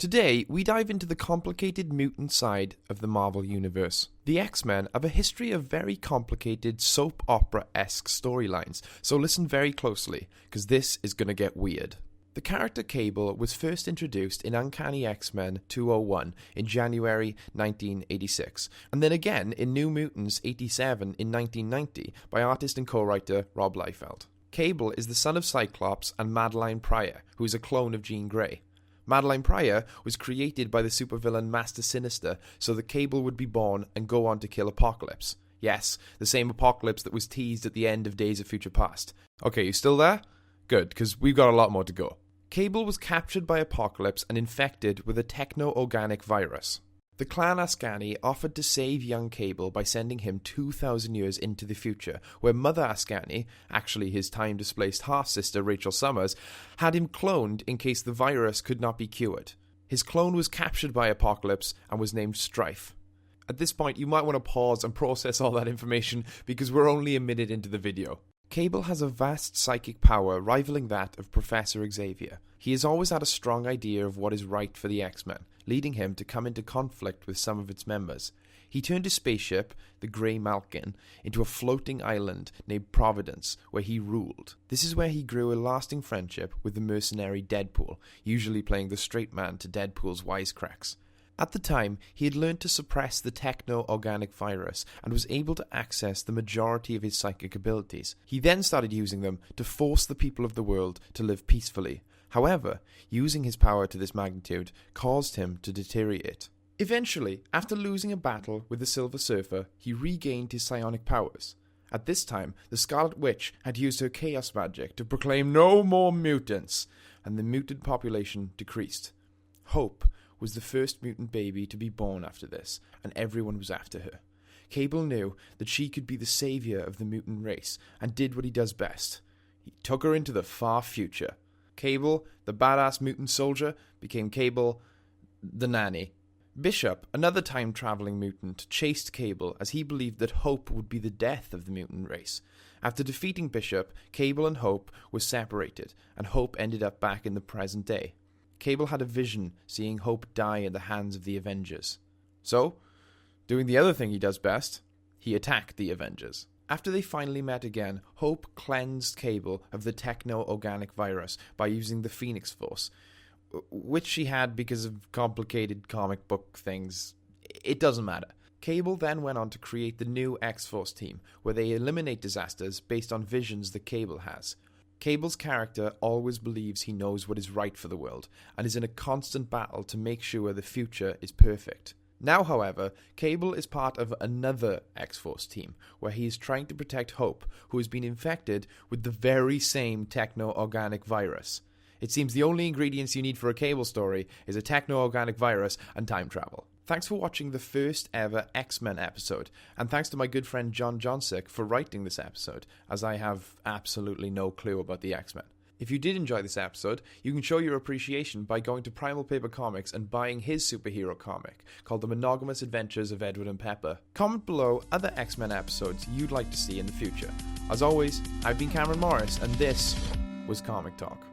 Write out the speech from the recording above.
Today, we dive into the complicated mutant side of the Marvel Universe. The X-Men have a history of very complicated soap opera-esque storylines, so listen very closely, because this is going to get weird. The character Cable was first introduced in Uncanny X-Men 201 in January 1986, and then again in New Mutants 87 in 1990 by artist and co-writer Rob Liefeld. Cable is the son of Cyclops and Madeline Pryor, who is a clone of Jean Grey. Madeline Pryor was created by the supervillain Master Sinister so that Cable would be born and go on to kill Apocalypse. Yes, the same Apocalypse that was teased at the end of Days of Future Past. Okay, you still there? Good, because we've got a lot more to go. Cable was captured by Apocalypse and infected with a techno-organic virus. The clan Askani offered to save young Cable by sending him 2,000 years into the future, where Mother Askani, actually his time-displaced half-sister Rachel Summers, had him cloned in case the virus could not be cured. His clone was captured by Apocalypse and was named Strife. At this point, you might want to pause and process all that information because we're only a minute into the video. Cable has a vast psychic power rivaling that of Professor Xavier. He has always had a strong idea of what is right for the X-Men, leading him to come into conflict with some of its members. He turned his spaceship, the Grey Malkin, into a floating island named Providence, where he ruled. This is where he grew a lasting friendship with the mercenary Deadpool, usually playing the straight man to Deadpool's wisecracks. At the time, he had learned to suppress the techno-organic virus and was able to access the majority of his psychic abilities. He then started using them to force the people of the world to live peacefully. However, using his power to this magnitude caused him to deteriorate. Eventually, after losing a battle with the Silver Surfer, he regained his psionic powers. At this time, the Scarlet Witch had used her chaos magic to proclaim no more mutants, and the mutant population decreased. Hope was the first mutant baby to be born after this, and everyone was after her. Cable knew that she could be the savior of the mutant race, and did what he does best. He took her into the far future. Cable, the badass mutant soldier, became Cable, the nanny. Bishop, another time-traveling mutant, chased Cable as he believed that Hope would be the death of the mutant race. After defeating Bishop, Cable and Hope were separated, and Hope ended up back in the present day. Cable had a vision, seeing Hope die in the hands of the Avengers. So, doing the other thing he does best, he attacked the Avengers. After they finally met again, Hope cleansed Cable of the techno-organic virus by using the Phoenix Force, which she had because of complicated comic book things. It doesn't matter. Cable then went on to create the new X-Force team, where they eliminate disasters based on visions that Cable has. Cable's character always believes he knows what is right for the world, and is in a constant battle to make sure the future is perfect. Now, however, Cable is part of another X-Force team, where he is trying to protect Hope, who has been infected with the very same techno-organic virus. It seems the only ingredients you need for a Cable story is a techno-organic virus and time travel. Thanks for watching the first ever X-Men episode, and thanks to my good friend John Jonsick for writing this episode, as I have absolutely no clue about the X-Men. If you did enjoy this episode, you can show your appreciation by going to Primal Paper Comics and buying his superhero comic, called The Monogamous Adventures of Edward and Pepper. Comment below other X-Men episodes you'd like to see in the future. As always, I've been Cameron Morris, and this was Comic Talk.